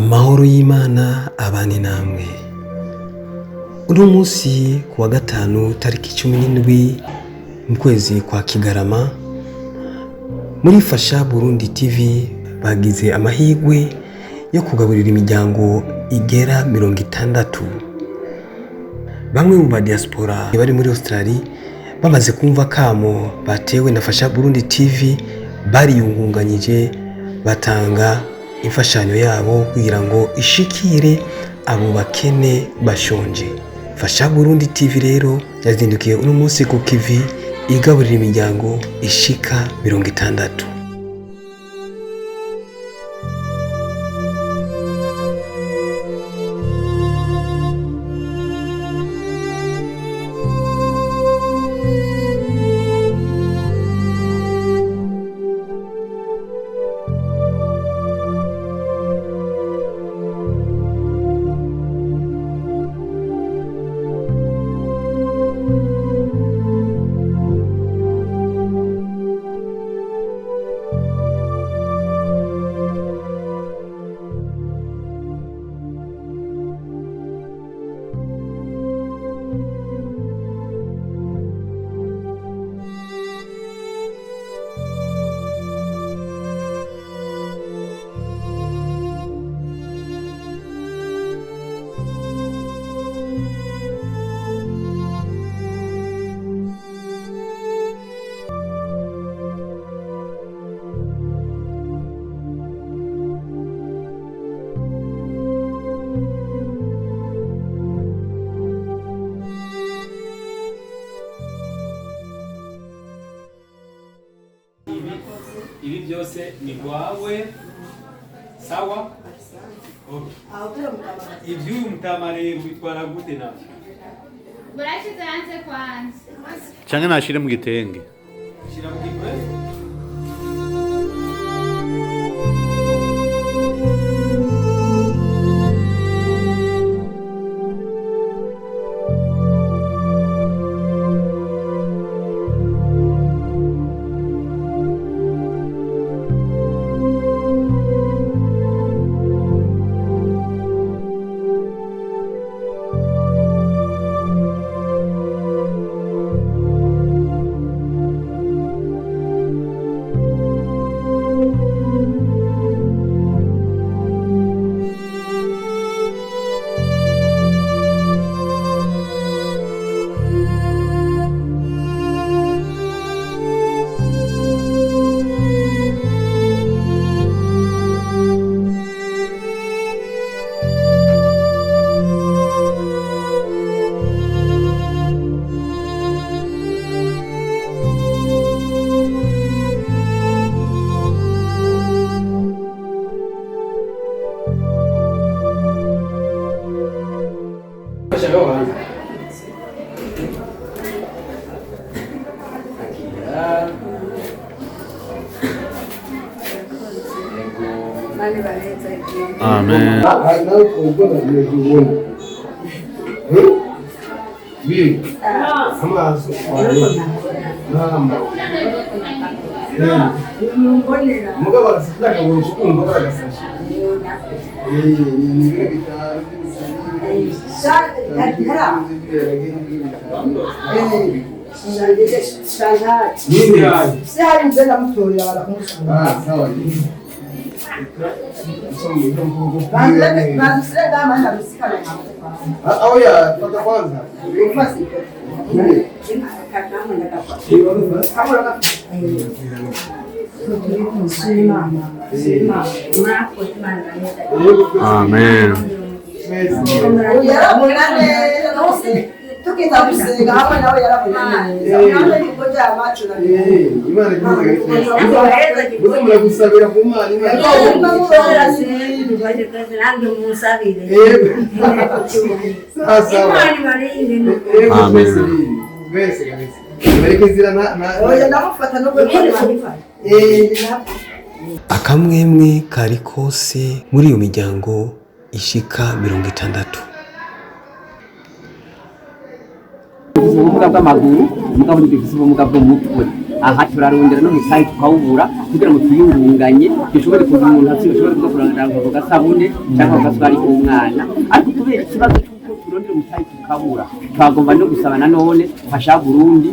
Amahoro y'Imana abane namwe. Uno munsi kuwa gatanu tariki 17 mu kwezi kwa Kigarama muri Fasha Burundi TV bagize amahigwe yo kugaburira imiryango igera 60. Bamwe mu ba diaspora bari muri Australia bamaze kumva kamo batewe na Fasha Burundi TV bariyungunganyije batanga imfashanyo yabo kugira ngo ishikire abo bakene bashonje. Fasha Burundi TV rero yazindukiye uno munsi ku kivi igaburira imiryango ishika 60. Ibi byose ni wawe sawa. Iby'uyu mutamarero bitwara gute nawe? Burashize hanze kwanza. Canke nashire mu gitenge. Shira mu gitenge. Amen. Oh yeah, pata kwanza. Amen. Akamwemwe kari kose muri iyo miryango ishika 60. ubumuga bw'amaguru, umugabo ufite ubumuga bw'umutwe aha turarondera no musayi tukawubura kugira ngo twiyungunganye dushobore kuva umuntu hasi dushobore kuza kurangara ngo gasabune cyangwa gaswari umwana ariko kubera ikibazo turondera umusayi tukabura twagomba no gusaba nanone fasha Burundi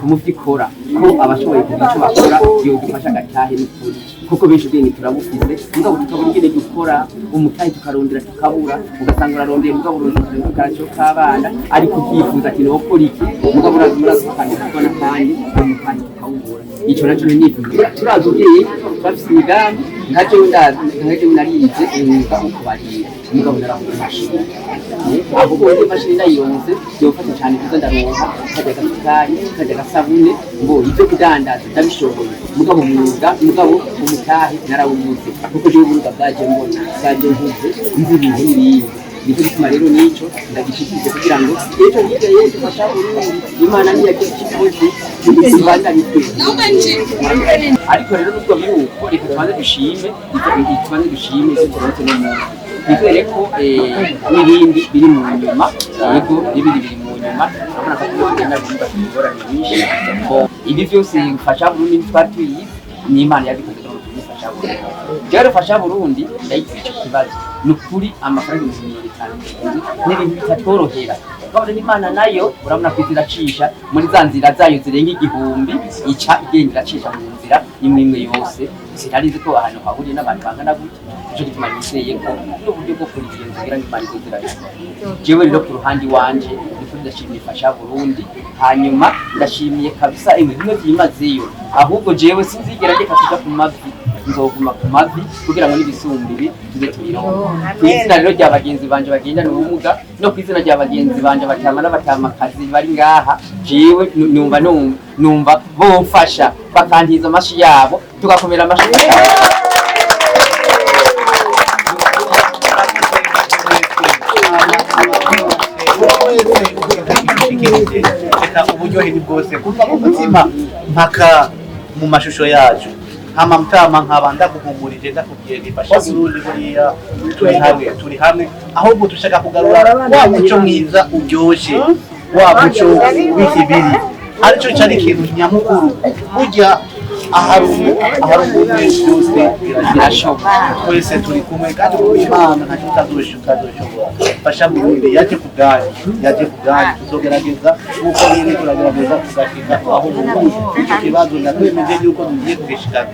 mu vyikora ko abashoboye kugira icyo bakora yo gufasha gatahe n'ukuri kuko benshi bene turabufize mugabo tukabona ingene dukora umutayi tukarondera tukabura ugasanga urarondeye mugabo urondera tukaracho kabana ariko kifuza ati no kora iki mugabo urazukana kubona kandi umutayi tukawubura ico naco nifuza turazugeye bafise imigambi nkaje narize umwuga wo kubarira mugabo naravuga mashini aho ubundi mashini ndayirose yofata cyane kuko ndaronka kajya gasukari kajya gasabune ngo ibyo kudandaza ndabishoboye mugabo mugabo umutahe narawumuze kuko je uburuga bwaje mbona bwaje nkuze nzi ibintu n'ibindi nicyo gituma rero nico ndagishikije kugira ngo ejo hirya yesu fasha Burundi imana niyagiye kikoze ibanda bitwe ariko rero nubwo biruko reka tubanze dushime icyo turonse no muntu bikwereka ko n'ibindi biri mu nyuma yego n'ibindi biri mu nyuma urabona ko tugenda byumva ingorane nyinshi ibi byose fasha Burundi twatuyi ni imana yabikoze no fasha Burundi rero fasha Burundi ndayitse icyo kibazo nukuri amafaranga n'ibintu bitatworohera kabone n'imana nayo urabona ko ziracisha muri za nzira zayo zirenga igihumbi ica igenda iracisha mu nzira imwe yose sinarize ko ahantu hahuriye n'abantu bangana gutya icyo gituma nizeye ko n'uburyo bwo kurigenza kugira ngo imana izoziranye jewe rero ku ruhande wanje niko ndashimiye fasha Burundi hanyuma ndashimiye kabisa bimwe byimazeyo ahubwo jewe sinzigera ndeka kuja ku mavi nzoguma ku mavi kugira ngo n'ibisumbibi tuze tubironka kwizina rero rya bagenzi banje bagenda n'ubumuga no kwizina rya bagenzi banje batama n'abatamakazi bari ngaha jewe numva bomfasha bakantiza amashi yabo tugakomera amashi reka uburyohe ni bwose kuva mu mutima mpaka mu mashusho yacu hama mtama nkaba ndaguhumurije ndakubwiye nifasha Burundi buriya turi hamwe ahubwo dushaka kugarura wa muco mwiza uryoshe wa muco w'ikibiri aricyo cyari ikintu nyamukuru burya aharumu byose birashoboka twese turi kumwe kandi Imana ntacyo utazoshobora fasha Burundi yaje kugani tuzogerageza uko nyine turagerageza kugashika aho icyo kibazo natwemeje yuko tugiye kugishika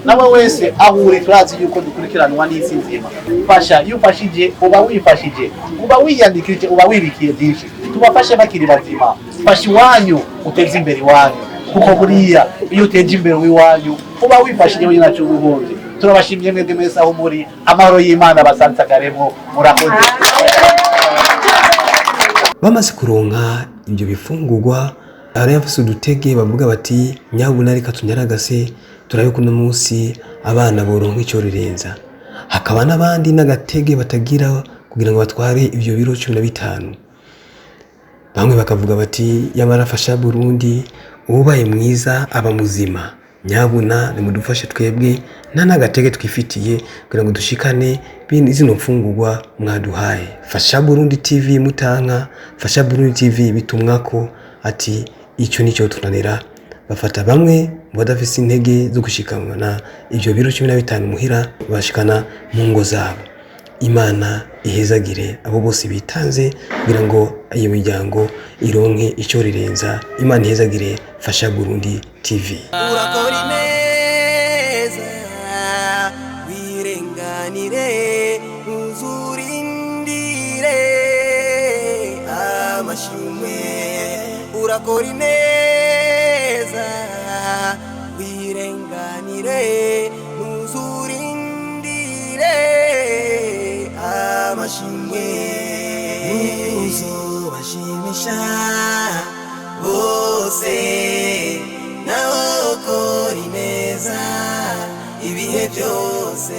nawe wese ahuri turazi yuko dukurikiranwa n'isi nzima fasha iyo ufashije uba wifashije uba wiyandikije uba wibikiye byinshi tubafashe bakiri bazima fasha iwanyu uteze imbere iwanyu kuko buriya iyo uteje imbere w'iwanyu uba wifashije wenyine naco ubuhunzi turabashimye mwebwe mwese aho muri amahoro y'Imana basansagaremo murakoze bamaze kuronka ibyo bifungurwa arayafise udutege bavuga bati nyabuna reka tunyaragase turayo kuno munsi abana boronka icyo rirenza hakaba n'abandi n'agatege batagira kugira ngo batware ibyo biro 15 bamwe bakavuga bati yamara fasha Burundi ubaye mwiza aba muzima nyabuna nimudufashe twebwe n'agatege twifitiye kugira ngo dushikane bindi zino mfungurwa mwaduhaye fasha Burundi TV mutanka fasha Burundi TV bitumwako ati icyo nicyo tunanira bafata bamwe mu badafise intege zo gushikana ibyo biro 15 muhira bashikana mu ngo zabo Imana ihezagire abo bose bitanze kugira ngo iyo miryango ironke icyo rirenza Imana ihezagire fasha Burundi TV urakora neza wirenganire uzurindire amashimwe urakora neza wirenganire uzurindire amashimwe uzobashimisha bose nawe ukora neza ibihe byose